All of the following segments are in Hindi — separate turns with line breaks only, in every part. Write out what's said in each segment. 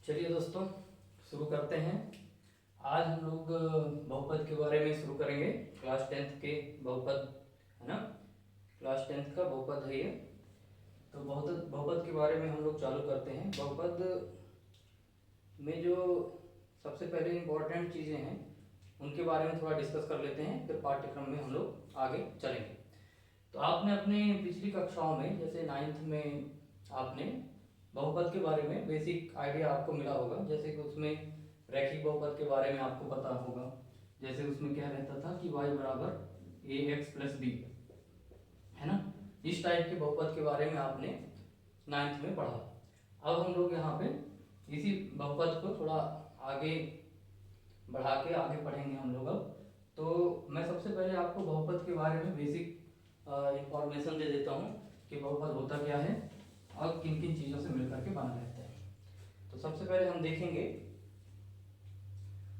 चलिए दोस्तों, शुरू करते हैं। आज हम लोग बहुपद के बारे में शुरू करेंगे। क्लास 10th के बहुपद है ना। क्लास 10th का बहुपद है ये। तो बहुपद बहुपद के बारे में हम लोग चालू करते हैं। बहुपद में जो सबसे पहले इम्पोर्टेंट चीज़ें हैं उनके बारे में थोड़ा डिस्कस कर लेते हैं, फिर पाठ्यक्रम में हम लोग आगे चलेंगे। तो आपने अपने पिछली कक्षाओं में, जैसे 9th में, आपने बहुपद के बारे में बेसिक आइडिया आपको मिला होगा। जैसे कि उसमें रैखिक बहुपद के बारे में आपको पता होगा। जैसे उसमें क्या रहता था कि y बराबर ए एक्स प्लस बी, है ना। इस टाइप के बहुपद के बारे में आपने 9th में पढ़ा। अब हम लोग यहाँ पे इसी बहुपद को थोड़ा आगे बढ़ा के आगे पढ़ेंगे हम लोग। अब तो मैं सबसे पहले आपको बहुपद के बारे में बेसिक इंफॉर्मेशन दे देता हूँ कि बहुपद होता क्या है और किन किन चीज़ों से मिलकर के बना रहता है। तो सबसे पहले हम देखेंगे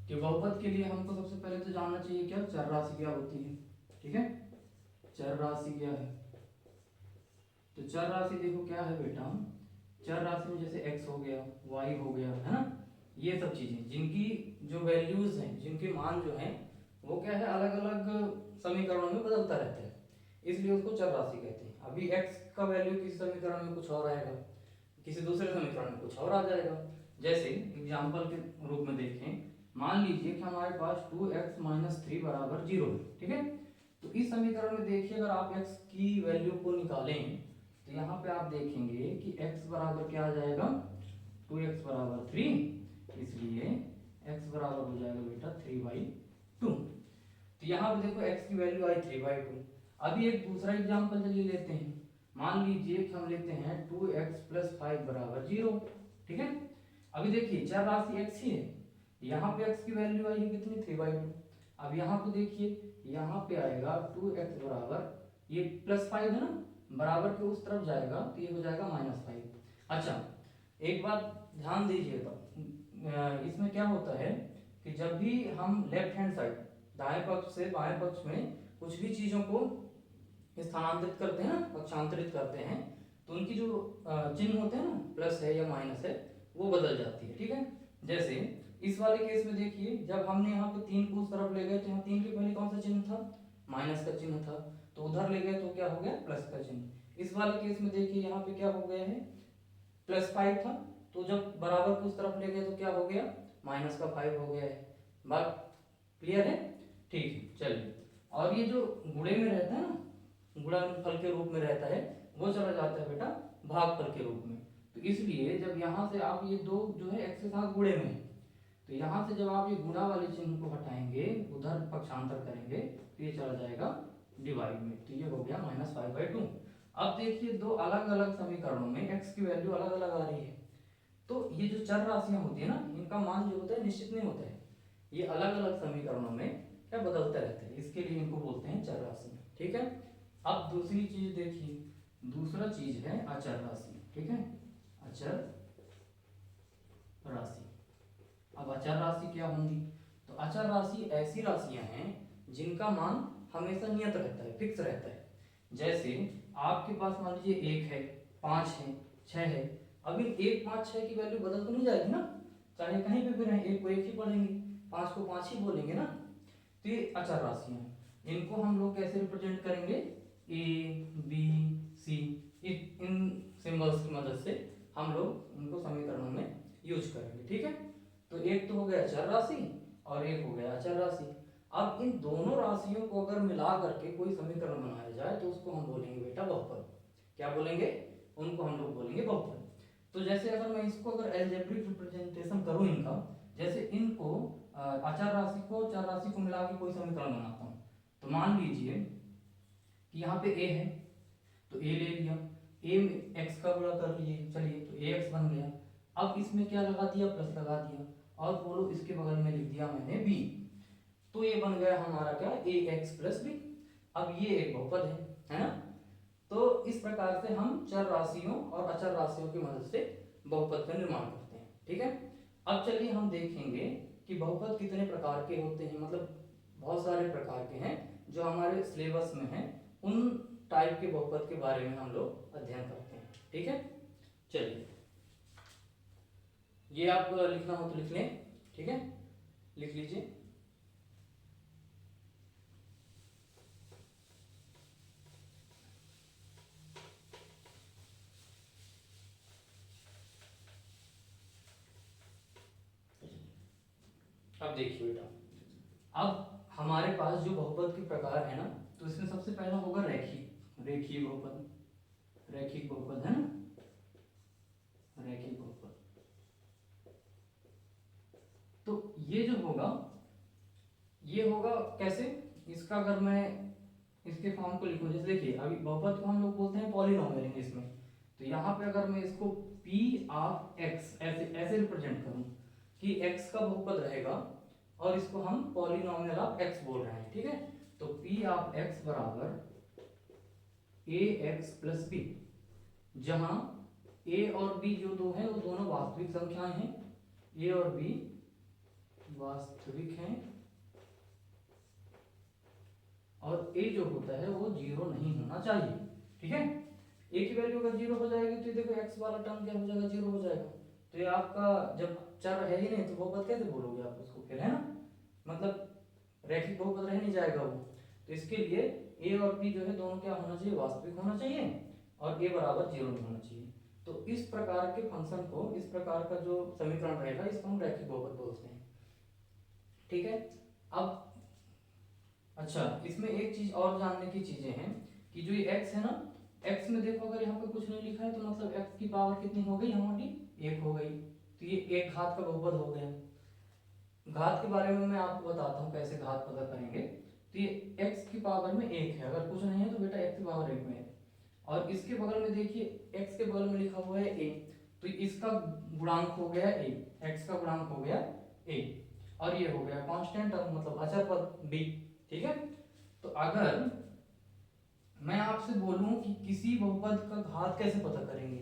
कि बहुपद के लिए हमको सबसे पहले तो जानना चाहिए क्या चर राशि क्या होती है। ठीक है, चर राशि क्या है। तो चर राशि देखो क्या है बेटा, चर राशि में जैसे x हो गया, y हो गया, है ना। ये सब चीजें जिनकी जो वैल्यूज हैं, जिनके मान जो हैं वो क्या है अलग अलग समीकरणों में बदलता रहता है, इसलिए उसको चर राशि कहते हैं। अभी x का वैल्यू किसी समीकरण में कुछ और आएगा, किसी दूसरे समीकरण में कुछ और आ जाएगा। जैसे एग्जाम्पल के रूप में देखें, मान लीजिए कि हमारे पास 2x माइनस 3 बराबर 0 है। ठीक है, तो इस समीकरण में देखिए अगर आप x की वैल्यू को निकालें तो यहाँ पे आप देखेंगे कि x बराबर क्या आ जाएगा, 2x बराबर 3, इसलिए x बराबर हो जाएगा बेटा 3/2। तो यहाँ पे देखो x की वैल्यू आई 3/2। अभी एक दूसरा एग्जाम्पल चलिए लेते हैं। मान लीजिए कि हम लेते हैं 2x प्लस 5 बराबर 0। ठीक है, अभी देखिए चर राशि x ही है, यहाँ पे x की वैल्यू आई है कितनी 3/2। अब यहाँ पे देखिए यहाँ पे आएगा 2x बराबर, ये +5 है ना, बराबर के उस तरफ जाएगा तो ये हो जाएगा -5। अच्छा, एक बात ध्यान दीजिएगा, इसमें क्या होता है कि जब भी हम लेफ्ट हैंड साइड, दाएं पक्ष से बाएं पक्ष में कुछ भी चीजों को स्थानांतरित करते हैं, पक्षांतरित करते हैं, तो उनकी जो चिन्ह होते हैं ना, प्लस है या माइनस है, वो बदल जाती है। ठीक है, जैसे इस वाले केस में देखिए जब हमने यहाँ पे 3 को उस तरफ ले गए तो यहाँ 3 के पहले कौन सा चिन्ह था, माइनस का चिन्ह था, तो उधर ले गए तो क्या हो गया प्लस का चिन्ह। इस वाले केस में देखिए यहाँ पे क्या हो गया है, +5 था, तो जब बराबर को उस तरफ ले गए तो क्या हो गया, -5 हो गया है। बात क्लियर है। ठीक है, चलिए। और ये जो गुणे में रहता है ना, गुणनफल के रूप में रहता है, वो चला जाता है बेटा भागफल के रूप में। तो इसलिए जब यहाँ से आप ये दो जो है x के साथ गुणे में है, तो यहाँ से जब आप ये गुणा वाले चिन्ह को हटाएंगे, उधर पक्षांतर करेंगे, तो ये चला जाएगा डिवाइड में, तो ये हो गया -5/2। अब देखिए दो अलग अलग समीकरणों में x की वैल्यू अलग अलग आ रही है, तो ये जो चर राशियां होती है ना, इनका मान जो होता है निश्चित नहीं होता है, ये अलग अलग समीकरणों में क्या बदलते रहते हैं, इसके लिए इनको बोलते हैं चर राशि। ठीक है, अब दूसरी चीज देखिए, दूसरा चीज है अचर राशि। ठीक है, अचर राशि। अब अचर राशि क्या होंगी, तो अचर राशि ऐसी राशियां हैं जिनका मान हमेशा नियत रहता है, फिक्स रहता है। जैसे आपके पास मान लीजिए 1 है, 5 है, 6 है। अभी 1, 5, 6 की वैल्यू बदल तो नहीं जाएगी ना, चाहे कहीं पे भी रहें, 1 को 1 ही पढ़ेंगे, 5 को 5 ही बोलेंगे ना। तो ये अचर राशियां हैं, इनको हम लोग कैसे रिप्रेजेंट करेंगे, A B C, in symbols की मदद से हम लोग इनको समीकरणों में यूज करेंगे। ठीक है, तो एक तो हो गया चर राशि और एक हो गया अचर राशि। अब इन दोनों राशियों को अगर मिला करके कोई समीकरण बनाया जाए तो उसको हम बोलेंगे बेटा बहुपद। क्या बोलेंगे, उनको हम लोग बोलेंगे बहुपद। तो जैसे अगर मैं इसको अगर एल्जेब्रिक रिप्रेजेंटेशन करूं इनका, जैसे इनको अचर राशि को चर राशि को मिला के कोई समीकरण बनाता हूं, तो मान लीजिए कि यहाँ पे a है, तो a ले लिया, a में x का गुणा कर लिए, चलिए तो ax बन गया। अब इसमें क्या लगा दिया, प्लस लगा दिया, और बोलो इसके बगल में लिख दिया मैंने b, तो ये बन गया हमारा क्या, ax प्लस b। अब ये एक बहुपद है ना। तो इस प्रकार से हम चर राशियों और अचर राशियों की मदद से बहुपद का निर्माण करते हैं। ठीक है, अब चलिए हम देखेंगे कि बहुपद कितने प्रकार के होते हैं, मतलब बहुत सारे प्रकार के हैं जो हमारे सिलेबस में हैं, उन टाइप के बहुपद के बारे में हम लोग अध्ययन करते हैं। ठीक है, चलिए ये आप लिखना हो तो लिख लें, ठीक है, लिख लीजिए। अब देखिए बेटा, अब हमारे पास जो बहुपद के प्रकार है ना, तो इसमें सबसे पहला होगा रेखीय, रेखीय बहुपद, रैखिक बहुपद है ना, रैखिक बहुपद। तो ये जो होगा, ये होगा कैसे, इसका अगर मैं इसके फॉर्म को लिखूं, जैसे देखिए अभी बहुपद को हम लोग बोलते हैं पॉलिनोमियल इंग्लिश में, तो यहाँ पे अगर मैं इसको p ऑफ x ऐसे ऐसे रिप्रेजेंट करूं कि x का बहुपद रहेगा और इसको हम पॉलिनोमियल ऑफ x बोल रहे हैं, ठीक है, तो p ऑफ x बराबर ax प्लस b, जहां a और b जो दो हैं वो दोनों वास्तविक संख्याएं हैं, a और b वास्तविक हैं और a जो होता है वो जीरो नहीं होना चाहिए, ठीक है। a की वैल्यू अगर जीरो हो जाएगी तो देखो x वाला टर्म क्या हो जाएगा, जीरो हो जाएगा। तो ये आपका जब चर है ही नहीं तो बहुपद कैसे बोलोगे आप उसको फिर, है ना, मतलब रैखिक बहुपद रह नहीं जाएगा वो। तो इसके लिए a और b जो है दोनों क्या होना चाहिए, वास्तविक होना चाहिए और a बराबर जीरो नहीं होना चाहिए। तो इस प्रकार के फंक्शन को, इस प्रकार का जो समीकरण रहेगा इसको हम रैखिक बहुपद बोलते हैं, ठीक है। अब अच्छा, इसमें एक चीज और जानने की चीजें हैं कि जो ये x है ना, x में देखो अगर यहाँ पे कुछ नहीं लिखा है तो मतलब x की पावर कितनी हो गई हमारी, एक हो गई, तो ये एक घात का बहुपद हो गया। घात के बारे में मैं आपको बताता हूँ कैसे घात पता करेंगे। तो ये x की पावर में एक है, अगर कुछ नहीं है तो बेटा x की पावर एक में है, और इसके बगल में देखिए x के बगल में लिखा हुआ है a, तो इसका गुणांक हो गया a, x का गुणांक हो गया a, और ये हो गया कांस्टेंट मतलब अचर पद b, ठीक है। तो अगर मैं आपसे बोलूं कि किसी बहुपद का घात कैसे पता करेंगे,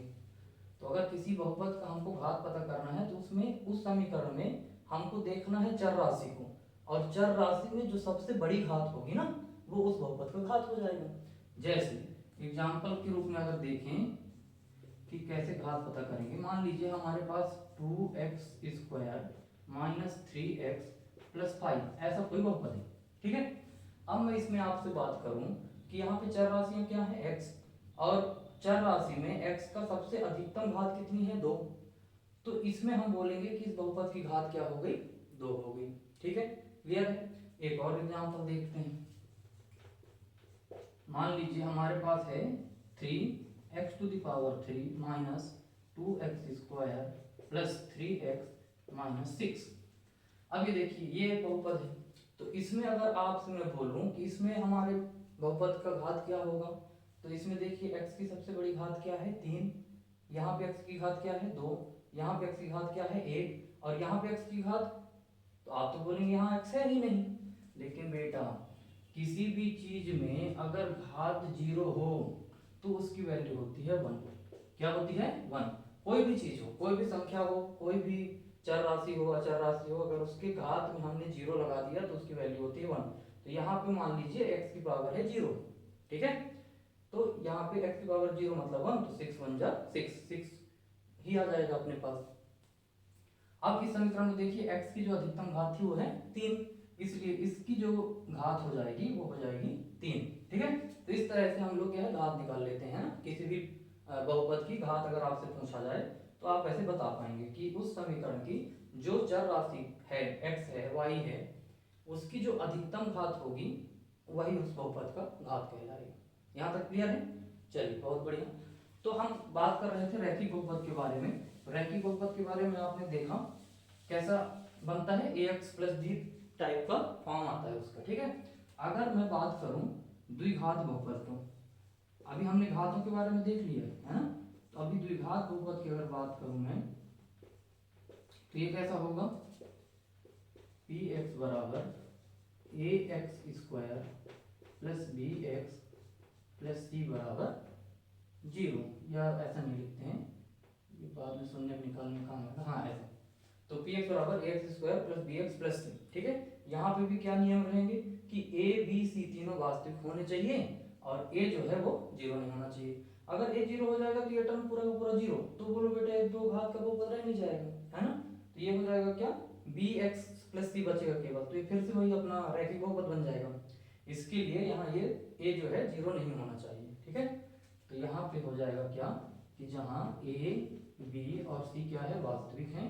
तो अगर किसी बहुपद का हमको घात पता करना है तो उसमें उस समीकरण में हमको देखना है चर राशि को, और चर राशि में जो सबसे बड़ी घात होगी ना वो उस बहुपद का घात हो जाएगा। जैसे एग्जाम्पल के रूप में अगर देखें कि कैसे घात पता करेंगे, मान लीजिए हमारे पास 2x² माइनस 3x प्लस 5 ऐसा कोई बहुपद है, ठीक है। अब मैं इसमें आपसे बात करूं कि यहाँ पे चर राशियां क्या है x, और चर राशि में x का सबसे अधिकतम घात कितनी है, 2, तो इसमें हम बोलेंगे कि इस बहुपद की घात क्या हो गई, 2 हो गई, ठीक है, क्लियर है। एक और एग्जांपल देखते हैं, मान लीजिए हमारे पास है 3x³ minus 2x² plus 3x minus 6। अब ये देखिए ये बहुपद है, तो इसमें अगर आपसे मैं बोलूं कि इसमें हमारे बहुपद का घात क्या होगा, तो इसमें देखिए x की सबसे बड़ी घात क्या है, 3, यहाँ पे x की घात क्या है, 2, यहाँ पे x की घात क्या है, 1, और यहाँ पे x की घात, तो आप तो बोलेंगे यहाँ x है ही नहीं, लेकिन बेटा किसी भी चीज में अगर घात 0 हो तो उसकी वैल्यू होती है 1, क्या होती है 1। कोई भी चीज हो, कोई भी संख्या हो, कोई भी चर राशि हो, अचर राशि हो, अगर उसके घात में हमने 0 लगा दिया तो उसकी वैल्यू होती है 1। तो यहाँ पे मान लीजिए x की पावर है 0, ठीक है, तो यहाँ पे x की पावर 0 मतलब 1, तो 6 1 जा 6 ही आ जाएगा अपने पास। अब इस समीकरण में देखिए x की जो अधिकतम घात थी वो है 3, इसलिए इसकी जो घात हो जाएगी वो हो जाएगी 3, ठीक है। तो इस तरह से हम लोग क्या है घात निकाल लेते हैं ना, किसी भी बहुपद की घात अगर आपसे पूछा जाए तो आप ऐसे बता पाएंगे कि उस समीकरण की जो चर राशि है x है y है उसकी जो अधिकतम घात होगी वही उस बहुपद का घात कहलाएगा। यहाँ तक क्लियर है, चलिए बहुत बढ़िया। तो हम बात कर रहे थे रैखिक बहुपद के बारे में, रैखिक बहुपद के बारे में आपने देखा कैसा बनता है, ax प्लस b टाइप का फॉर्म आता है उसका, ठीक है। अगर मैं बात करूं द्विघात बहुपद को, अभी हमने घातों के बारे में देख लिया है ना, तो अभी द्विघात बहुपद की अगर बात करूं मैं तो ये कैसा होगा, px बराबर ax² plus bx plus c बराबर 0, या ऐसा नहीं लिखते हैं, ये बाद में शून्य निकालने का होगा, हाँ ऐसा। तो px बराबर ax² plus bx plus c, ठीक है। यहाँ पे भी क्या नियम रहेंगे कि a b c तीनों वास्तविक होने चाहिए और a जो है वो 0 नहीं होना चाहिए। अगर a जीरो हो जाएगा तो ये टर्म पूरा का पूरा जीरो, तो बोलो बेटा ये दो घात का बहुपद रह नहीं जाएगा, है ना। तो ये हो जाएगा क्या, bx प्लस c बचेगा केवल, तो ये फिर से वही अपना रैखिक बहुपद बन जाएगा। इसके लिए यहाँ ये a जो है जीरो नहीं होना चाहिए, ठीक है। तो यहाँ पे हो जाएगा क्या कि जहाँ a b और c क्या है, वास्तविक हैं,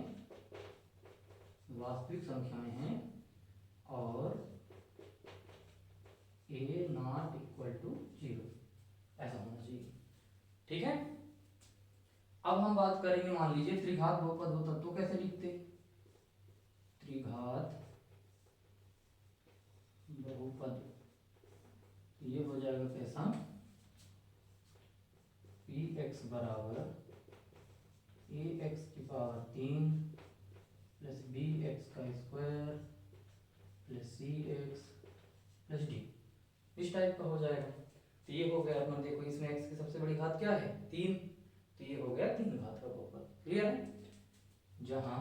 वास्तविक संख्याएं हैं, और a not equal to zero, ऐसा होना चाहिए, ठीक है। अब हम बात करेंगे, मान लीजिए त्रिघात बहुपद होता तो कैसे लिखते, त्रिघात बहुपद, ये हो जाएगा कैसा, पी एक्स बराबर ए एक्स की पावर 3 प्लस बी एक्स का square plus C X plus D, इस टाइप का हो जाएगा। तो ये हो गया अपना, देखो इसमें x की सबसे बड़ी घात क्या है, 3, तो ये हो गया 3 घात का बहुपद, क्लियर है। जहां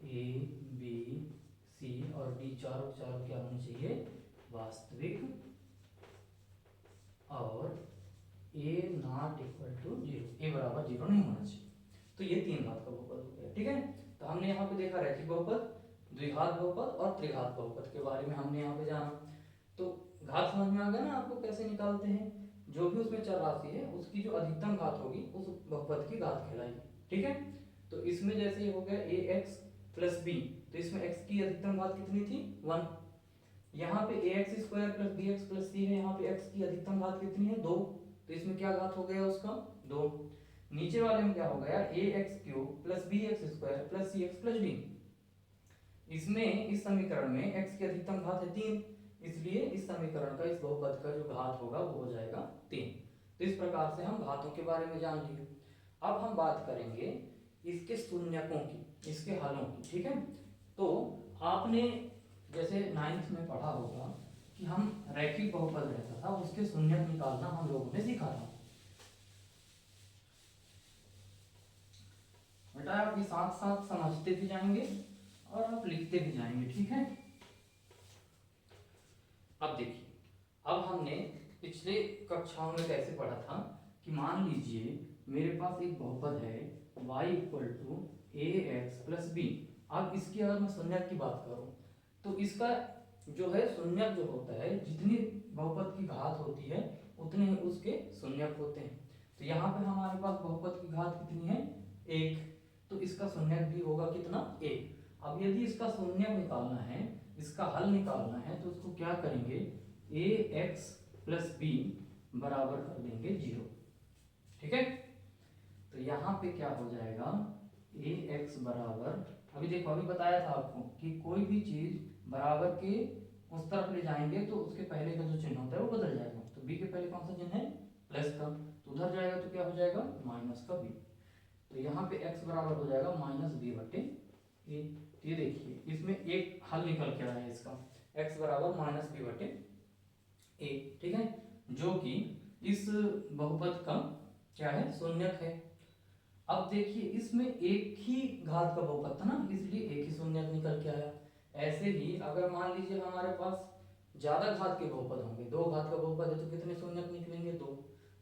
a b c और d चारों चारों क्या होने चाहिए, वास्तविक, और a not equal to zero, a बराबर जीरो नहीं होना चाहिए, तो ये 3 घात का बहुपद हो गया, ठीक है। तो हमने यहाँ पे देखा रैखिक बहुपद, द्विघात बहुपद और त्रिघात बहुपद के बारे में हमने यहाँ पे जाना। तो घात समझ में आ गया ना आपको कैसे निकालते हैं, जो भी उसमें चर राशि है उसकी जो अधिकतम घात होगी उस बहुपद की घात कहलाएगी, ठीक है। तो इसमें जैसे ये हो गया ए एक्स प्लस बी, तो इसमें x की अधिकतम घात कितनी थी, 1। यहाँ पे A X square plus B X plus C है, यहाँ पे x की अधिकतम घात कितनी है, 2, तो इसमें क्या घात हो गया उसका, 2। नीचे वाले में क्या हो गया, A X cube plus B X square plus C X plus D, इसमें इस समीकरण में x की अधिकतम घात है 3, इसलिए इस समीकरण का, इस बहुपद का जो घात होगा वो हो जाएगा 3। तो इस प्रकार से हम घातों के बारे में जान लिए। अब हम बात करेंगे इसके शून्यकों की, इसके हलों की, ठीक है। तो आपने जैसे 9th में पढ़ा होगा कि हम रैखिक बहुपद रहता था उसके शून्यक निकालना हम लोगों ने सीखा था। बेटा आप ये साथ साथ समझते भी जाएंगे और आप लिखते भी जाएंगे, ठीक है। अब देखिए, अब हमने पिछले कक्षाओं में कैसे पढ़ा था कि मान लीजिए मेरे पास एक बहुपद है y equal to a x plus b. अब इसकी अगर मैं शून्यक की बात करूं तो इसका जो है शून्यक जो होता है, जितनी बहुपद की घात होती है उतने ही उसके शून्यक होते हैं। तो यहाँ पे हमारे पास बहुपद की घात कितनी है, 1, तो इसका शून्यक भी होगा कितना, 1। अब यदि इसका शून्यक निकालना है, इसका हल निकालना है, तो उसको क्या करेंगे, ए एक्स प्लस बी बराबर कर देंगे 0, ठीक है। तो यहाँ पे क्या हो जाएगा, ए एक्स बराबर, अभी देखो अभी बताया था आपको कि कोई भी चीज बराबर के उस तरफ ले जाएंगे तो उसके पहले का जो चिन्ह होता है वो बदल जाएगा। तो बी के पहले कौन सा चिन्ह है, प्लस का, तो उधर जाएगा तो क्या हो जाएगा, माइनस का बी। तो यहाँ पे x बराबर हो जाएगा माइनस बी बटे ए। ये देखिए इसमें एक हल निकल के आया है इसका, x बराबर माइनस बी बटे ए, ठीक है, जो कि इस बहुपद का क्या है, शून्यक है। अब देखिए इसमें एक ही घात का बहुपद था ना, इसलिए एक ही शून्यक निकल के आया। ऐसे ही अगर मान लीजिए हमारे पास ज्यादा घात के बहुपद होंगे, 2 घात का बहुपद है तो कितने शून्यक निकलेंगे, 2।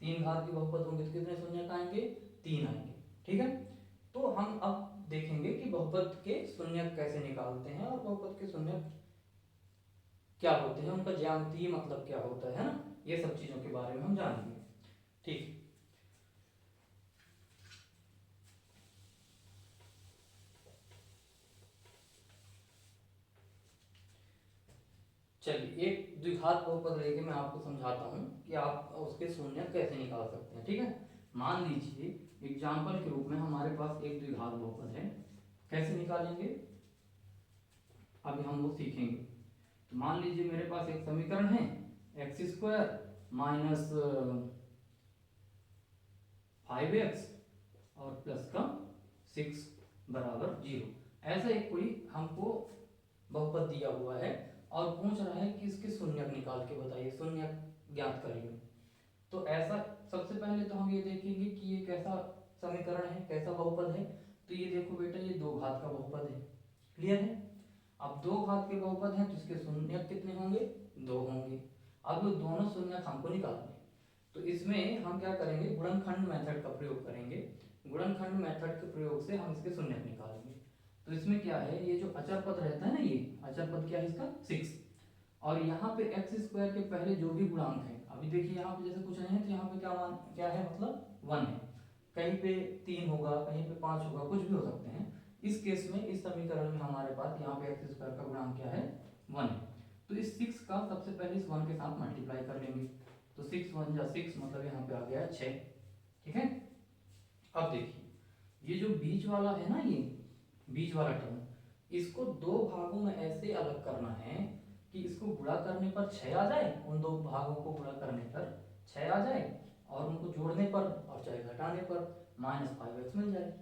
3 घात के बहुपद होंगे तो कितने शून्यक आएंगे, 3 आएंगे, ठीक है। तो हम अब देखेंगे कि बहुपद के शून्यक कैसे निकालते हैं और बहुपद के शून्यक क्या होते हैं, उनका ज्यामितीय मतलब क्या होता है ना, ये सब चीजों के बारे में हम जानेंगे, ठीक। चलिए एक द्विघात बहुपद लेके मैं आपको समझाता हूँ कि आप उसके शून्यक कैसे निकाल सकते हैं, ठीक है। मान लीजिए एग्जाम्पल के रूप में हमारे पास एक द्विघात बहुपद है, कैसे निकालेंगे अभी हम वो सीखेंगे। तो मान लीजिए मेरे पास एक समीकरण है, एक्स स्क्वायर माइनस 5x और प्लस का 6 बराबर 0, ऐसा एक कोई हमको बहुपद दिया हुआ है और पूछ रहा है कि इसके शून्यक निकाल के बताइए, शून्यक ज्ञात करिए। तो ऐसा सबसे पहले तो हम ये देखेंगे कि ये कैसा समीकरण है, कैसा बहुपद है। तो ये देखो बेटा ये 2 घात का बहुपद है, क्लियर है। अब 2 घात के बहुपद हैं तो इसके शून्यक कितने होंगे, 2 होंगे। अब वो दोनों शून्यक हमको निकालने, तो इसमें हम क्या करेंगे, गुणनखंड मेथड का प्रयोग करेंगे। गुणनखंड मेथड के प्रयोग से हम इसके शून्य निकालेंगे। तो इसमें क्या है, ये जो अचर पद रहता है ना, ये अचर पद क्या है इसका 6, और यहाँ पे एक्स स्क्वायर के पहले जो भी गुणांक है, अभी देखिए यहाँ पे जैसे कुछ नहीं है तो यहाँ पे क्या है मतलब 1 है, कहीं पे 3 होगा, कहीं पे 5 होगा, कुछ भी हो सकते हैं। इस केस में इस समीकरण में हमारे पास यहाँ पे एक्स स्क्वायर का गुणांक क्या है 1 है। तो इस 6 का सबसे पहले इस 1 के साथ मल्टीप्लाई कर लेंगे। तो 6 1 जा 6 मतलब यहाँ पे आ गया 6। ठीक है, अब देखिए ये जो बीच वाला है ना, ये बीच वाला टर्म, इसको दो भागों में ऐसे अलग करना है कि इसको गुणा करने पर 6 आ जाए, उन दो भागों को गुणा करने पर 6 आ जाए, और उनको जोड़ने पर और चाहे घटाने पर -5x मिल जाए।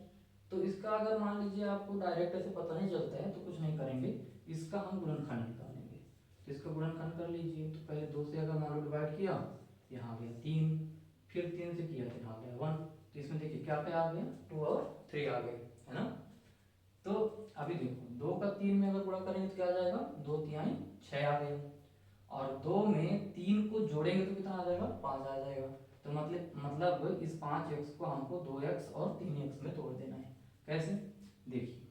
तो इसका अगर मान लीजिए आपको डायरेक्ट ऐसे पता नहीं चलता है तो कुछ नहीं करेंगे, इसका हम गुणनखंड निकालेंगे। तो इसका गुणनखंड कर लीजिए। तो पहले 2 से अगर मान लो डिवाइड किया, यहाँ आ गया 3, फिर 3 से किया तो यहाँ आ गया 1। तो इसमें देखिए क्या क्या आ गया, 2 और 3 आ गए, है ना। तो अभी देखो 2 का 3 में अगर गुणा करेंगे तो क्या आ जाएगा, 2 तिहाई 6 आ गया, और 2 में 3 को जोड़ेंगे तो कितना आ जाएगा, 5 आ जाएगा। तो मतलब इस 5x को हमको 2x और 3x में तोड़ देना है। कैसे, देखिए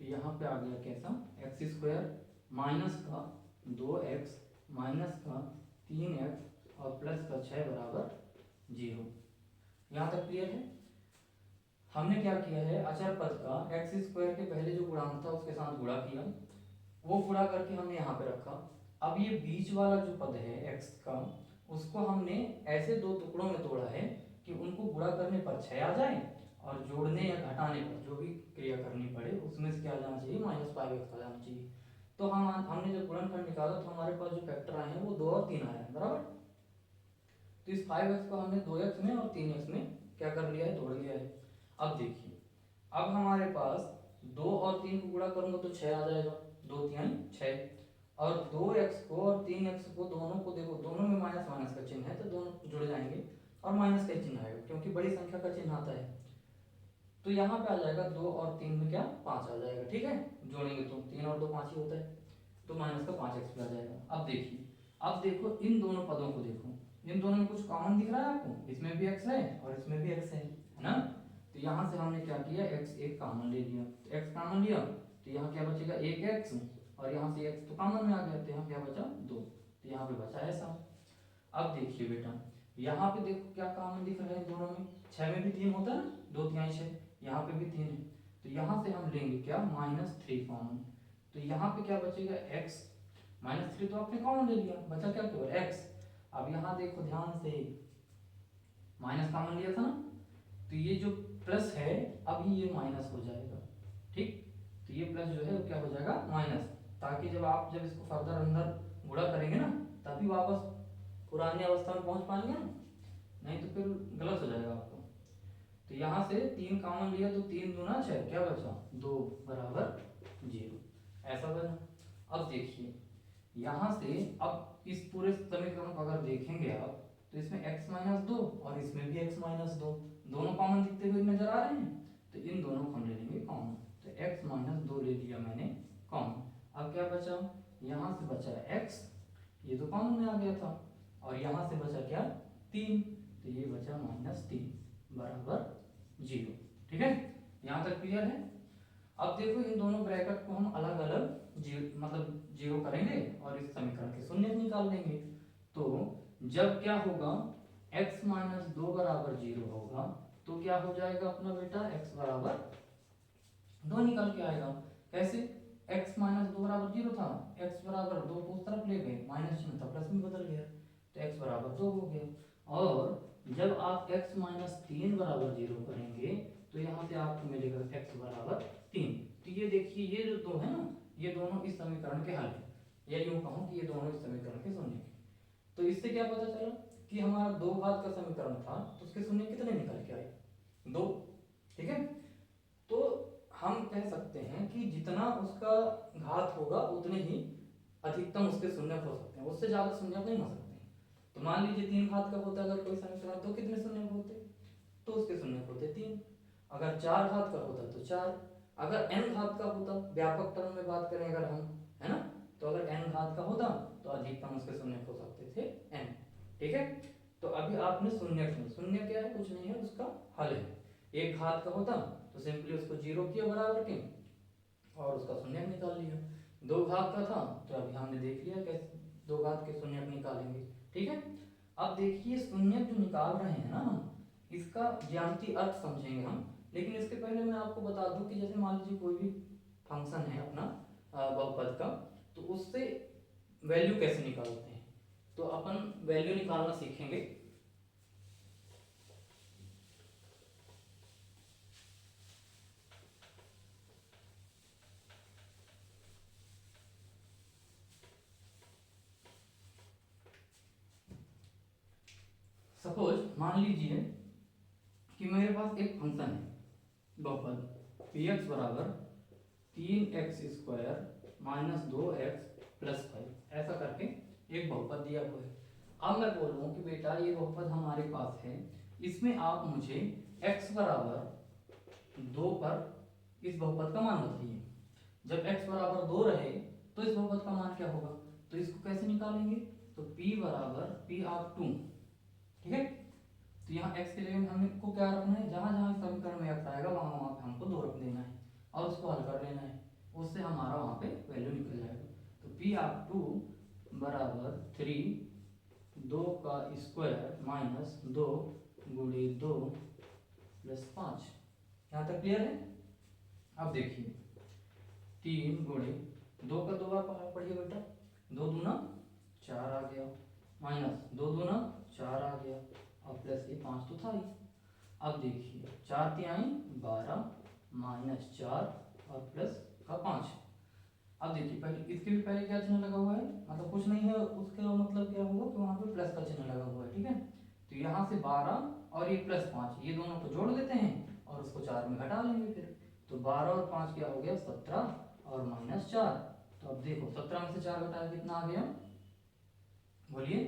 तो यहाँ पे आ गया कैसा, एक्स स्क्वायर माइनस का 2x माइनस का 3x और प्लस का 6 बराबर 0। यहाँ तक क्लियर है। हमने क्या किया है, अचर पद का एक्स स्क्वायर के पहले जो गुणांक था उसके साथ गुणा किया, वो गुणा करके हमने यहाँ पे रखा। अब ये बीच वाला जो पद है x का, उसको हमने ऐसे दो टुकड़ों में तोड़ा है कि उनको गुणा करने पर 6 आ जाए, और जोड़ने या घटाने पर जो भी क्रिया करनी पड़े उसमें से क्या आ जाना चाहिए, -5x आ जाना चाहिए। तो हमने जब गुणनखंड निकाला तो हमारे पास जो फैक्टर आए हैं वो 2 और 3 आए हैं, बराबर। तो इस 5x को हमने 2x में और 3x में क्या कर लिया है, तोड़ लिया है। अब देखिए, अब हमारे पास 2 और 3 को गुणा करूंगा तो 6 आ जाएगा, 2 तिहाई 6, और 2x को और 3x को दोनों को देखो, दोनों में माइनस माइनस का चिन्ह है तो दोनों जुड़ जाएंगे और माइनस का चिन्ह आएगा क्योंकि बड़ी संख्या का चिन्ह आता है। तो यहाँ पे आ जाएगा 2 और 3 में क्या 5 आ जाएगा। ठीक है, जोड़ेंगे तो 3 और 2 5 ही होता है, तो माइनस का 5x भी आ जाएगा। अब देखिए, अब देखो इन दोनों पदों को देखो, इन दोनों में कुछ कॉमन दिख रहा है आपको, इसमें भी x है और इसमें भी x है ना। तो यहाँ से हमने क्या किया, x एक कॉमन ले लिया, तो x कॉमन लिया तो यहाँ क्या बचेगा 1x, और यहाँ से x तो कॉमन में आ गया तो यहाँ क्या बचा 2, तो यहाँ पे बचा ऐसा। अब देखिए बेटा, यहाँ पे देखो क्या कॉमन दिख रहा है दोनों में, 6 में भी 3 होता है ना, 2 तिहाई 6, यहाँ पे भी 3 है, तो यहाँ से हम लेंगे क्या -3 कॉमन। तो यहाँ पे क्या बचेगा x, -3 तो आपने कॉमन ले लिया, बचा क्या केवल x। अब यहाँ देखो ध्यान से, माइनस कॉमन लिया था ना, तो ये जो प्लस है अभी ये माइनस हो जाएगा। ठीक, तो ये प्लस जो है वो क्या हो जाएगा माइनस, ताकि जब इसको फर्दर अंदर गुणा करेंगे ना तभी वापस पुरानी अवस्था में पहुंच पाएंगे ना, नहीं तो फिर गलत हो जाएगा आपको। तो यहाँ से 3 कॉमन लिया तो 3 दूना 6, क्या बचा 2 बराबर 0, ऐसा बना। अब देखिए यहाँ से, अब इस पूरे समीकरण को अगर देखेंगे आप तो इसमें x-2 और इसमें भी x-2 दोनों कॉमन दिखते हुए नजर आ रहे हैं, तो इन दोनों को हम ले लेंगे कॉमन। तो x-2 ले लिया मैंने कॉमन। अब क्या बचा, यहाँ से बचा x, ये तो कॉमन में आ गया था, और यहाँ से बचा क्या 3, तो ये बचा -3 बराबर 0। ठीक है, यहाँ तक क्लियर है। अब देखो इन दोनों ब्रैकेट को हम अलग अलग मतलब जीरो करेंगे और इस समीकरण के शून्य निकाल लेंगे। तो जब क्या होगा, x-2 बराबर 0 होगा तो क्या हो जाएगा अपना बेटा, x बराबर 2 निकल के आएगा। कैसे, x-2 बराबर 0 था, x बराबर 2 को उस तरफ ले गए, माइनस चिन्ह था प्लस में बदल गया, तो x बराबर 2 हो गया। और जब आप x-3 बराबर 0 करेंगे तो यहाँ से आपको मिलेगा x बराबर 3। तो ये देखिए ये जो दो है ना, ये दोनों इस समीकरण के हल है, या यूं कहूं कि ये दोनों इस समीकरण के शून्य है। तो इससे क्या पता चला कि हमारा 2 घात का समीकरण था तो उसके शून्य कितने निकल के आए, 2। ठीक है, तो हम कह सकते हैं कि जितना उसका घात होगा उतने ही अधिकतम उसके शून्य हो सकते हैं, उससे ज्यादा शून्य नहीं हो सकते हैं। तो मान लीजिए 3 घात का होता अगर कोई समीकरण तो कितने शून्य होते, तो उसके शून्य होते 3। अगर 4 घात का होता तो 4, अगर n घात का होता व्यापक टर्म में बात करें अगर हम, है ना, तो अगर n घात का होता तो अधिकतम उसके शून्य हो सकते थे n। ठीक है, तो अभी आपने शून्य में, शून्य क्या है, कुछ नहीं है, उसका हल है। एक घात का होता तो सिंपली उसको जीरो किया बराबर के और उसका शून्य निकाल लिया। दो घात का था तो अभी हमने देख लिया कैसे दो घात के शून्य निकालेंगे। ठीक है, अब देखिए शून्य जो निकाल रहे हैं ना हम, इसका ज्यामितीय अर्थ समझेंगे हम, लेकिन इसके पहले मैं आपको बता दूं कि जैसे मान लीजिए कोई भी फंक्शन है अपना बहुपद का, तो उससे वैल्यू कैसे निकालते हैं, तो अपन वैल्यू निकालना सीखेंगे। सपोज मान लीजिए कि मेरे पास एक फंक्शन है बहुपद पी एक्स बराबर 3x² माइनस 2x प्लस 5, ऐसा करके एक बहुपद दिया हुआ है। अब मैं बोल रहा हूँ कि बेटा ये बहुपद हमारे पास है, इसमें आप मुझे x बराबर 2 पर इस बहुपद का मान बताइए। जब x बराबर 2 रहे तो इस बहुपद का मान क्या होगा, तो इसको कैसे निकालेंगे, तो p बराबर p(2), ठीक है। तो यहाँ x के जगह में हमको क्या रखना है, जहां जहां समीकरण में x आएगा वहां वहां पे हमको 2 रख देना है और उसको हल कर लेना है, उससे हमारा वहां पे वैल्यू निकल जाएगा। तो p(2) बराबर 3 2 का स्क्वायर माइनस 2 गुणे 2 प्लस 5। यहाँ तक क्लियर है। अब देखिए 3 गुणे 2 का 2 बार पढ़िए बेटा, 2 दूना 4 आ गया, माइनस 2 दूना 4 आ गया और प्लस ये 5 तो था ही। अब देखिए 4 तिहाई 12 माइनस 4 और प्लस का 5। अब देखिए पहले इसके भी पहले क्या चिन्ह लगा हुआ है, मतलब कुछ नहीं है, उसका मतलब क्या होगा कि वहाँ पे प्लस का चिन्ह लगा हुआ है। ठीक है, तो यहाँ से 12 और ये प्लस 5, ये दोनों को जोड़ लेते हैं और उसको 4 में घटा लेंगे फिर, तो 12 और 5 क्या हो गया 17 और माइनस 4। तो अब देखो 17 में से 4 घटाया कितना आ गया, बोलिए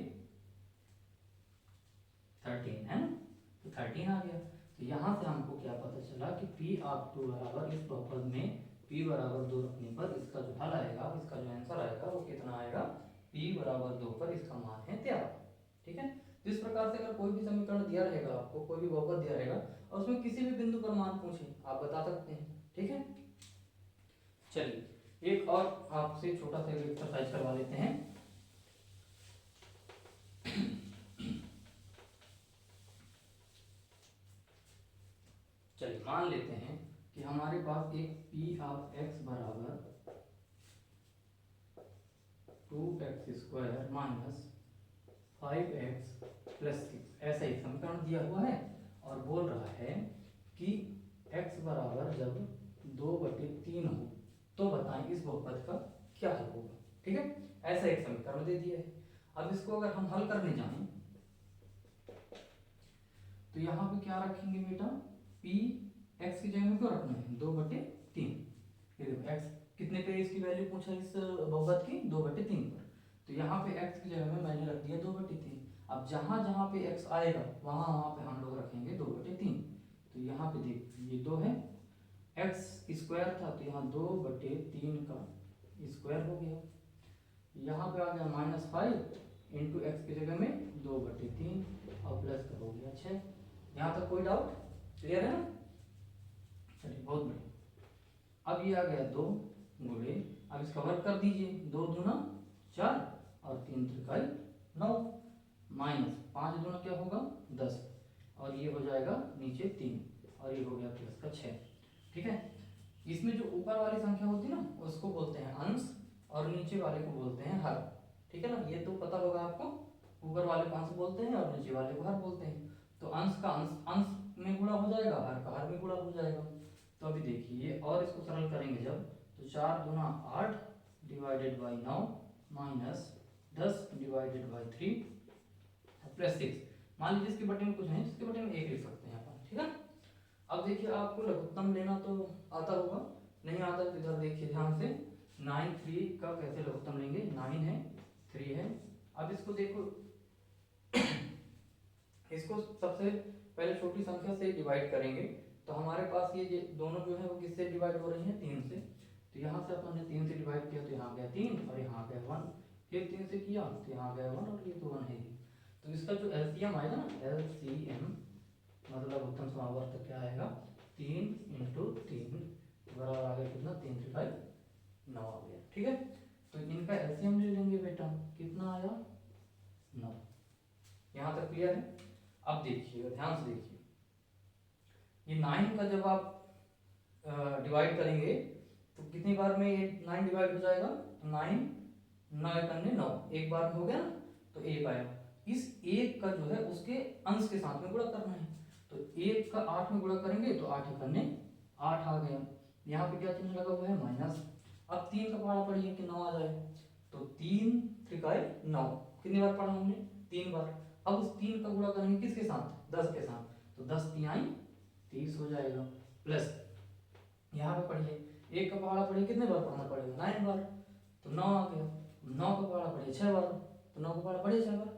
13 है ना, तो 13 आ गया। तो यहाँ से हमको क्या पता चला कि p(2) बराबर इस बहुपद में p बराबर 2 रखने पर इसका जो हल आएगा, इसका जो आंसर आएगा वो कितना आएगा, p बराबर 2 पर इसका मान है 13। ठीक है, तो इस प्रकार से अगर कोई भी समीकरण दिया रहेगा आपको, कोई भी बहुपद दिया रहेगा और उसमें किसी भी बिंदु पर मान पूछे आप बता सकते हैं। ठीक है, चलिए एक और आपसे छोटा सा एक्सरसाइज करवा लेते हैं। चलिए मान लेते हैं कि हमारे पास एक p(x) बराबर 2x² माइनस 5x प्लस 6 ऐसा एक समीकरण दिया हुआ है और बोल रहा है कि x बराबर जब 2/3 हो तो बताएं इस बहुपद का क्या हल होगा। ठीक है, ऐसा एक समीकरण दे दिया है। अब इसको अगर हम हल करने जाएं तो यहाँ पे क्या रखेंगे बेटा, p x की जगह में क्यों रखना है 2/3। ये देखो x कितने पे इसकी वैल्यू पूछा इस बहुपद की 2/3 पर, तो यहाँ पे x की जगह में मैंने रख दिया 2/3। अब जहाँ जहाँ पे x आएगा वहाँ वहाँ पे हम लोग रखेंगे 2/3। तो यहाँ पे देख ये 2 है, x² था तो यहाँ 2/3 का स्क्वायर हो गया, यहाँ पे आ गया -5 इंटू एक्स की जगह में 2/3 और प्लस का हो गया 6। यहाँ तक कोई डाउट क्लियर है ना, चलिए बहुत बढ़िया। अब ये आ गया 2 गुणे, अब इसका वर्ग कर दीजिए, 2 दूना 4 और 3 त्रिकाई 9 माइनस 5 दूना क्या होगा 10 और ये हो जाएगा नीचे 3 और ये हो गया प्लस का 6। ठीक है, इसमें जो ऊपर वाली संख्या होती है ना उसको बोलते हैं अंश और नीचे वाले को बोलते हैं हर। ठीक है ना, ये तो पता होगा आपको, ऊपर वाले को अंश बोलते हैं और नीचे वाले को हर बोलते हैं। तो अंश का अंश अंश में गुणा हो जाएगा, हर का हर में गुणा हो जाएगा। तो अभी देखिए और इसको सरल करेंगे जब, तो 4 दूना 8 divided by 9 minus 10 divided by 3 plus 6। मान लीजिए इसके बटे में कुछ नहीं, इसके बटे में 1 लिख सकते हैं अपन। ठीक है, अब देखिए आपको लघुत्तम लेना तो आता होगा, नहीं आता तो इधर देखिए ध्यान से, 9 3 का कैसे लघुत्तम लेंगे, 9 है 3 है। अब इसको देखो इसको सबसे पहले छोटी संख्या से डिवाइड करेंगे तो हमारे पास ये दोनों जो है वो किससे डिवाइड हो रही हैं 3 से। तो यहाँ से अपन ने 3 से डिवाइड किया तो यहाँ आ गया 3 और यहाँ आ गया 1, फिर 3 से किया तो यहाँ आ गया 1 और ये तो 1 है ही। तो इसका जो एलसीएम आएगा ना, एलसीएम मतलब उत्तम समावर्त क्या आएगा, 3 इंटू 3 बराबर आ गया कितना, 3 3 5 9 आ गया। ठीक है, तो इनका एलसीएम ले लेंगे बेटा, कितना आया 9। यहाँ तक क्लियर है। अब देखिएगा, ध्यान से देखिए, ये 9 का जब आप डिवाइड करेंगे तो कितनी बार में ये 9 डिवाइड हो जाएगा, 9 9 एक 9, एक बार में हो गया ना, तो 1 आया। इस 1 का जो है उसके अंश के साथ में गुणा करना है, तो 1 का 8 में गुणा करेंगे तो 8 एक 8 आ गया। यहाँ पे क्या चिन्ह लगा हुआ है, माइनस। अब 3 का पहाड़ा पढ़िए कि 9 आ जाए, तो 3 त्रिकाय 9, कितनी बार पढ़ा हमने, 3 बार। अब उस 3 का गुणा करेंगे किसके साथ, 10 के साथ, तो 10 तिहाई 30 हो जाएगा। प्लस यहाँ पे पढ़िए, 1 का पहाड़ा पढ़िए कितने बार पढ़ना पड़ेगा, 9 बार, तो 9 आ गया। 9 का पहाड़ा पढ़िए 6 बार, तो 9 का पहाड़ा पढ़िए 6 बार,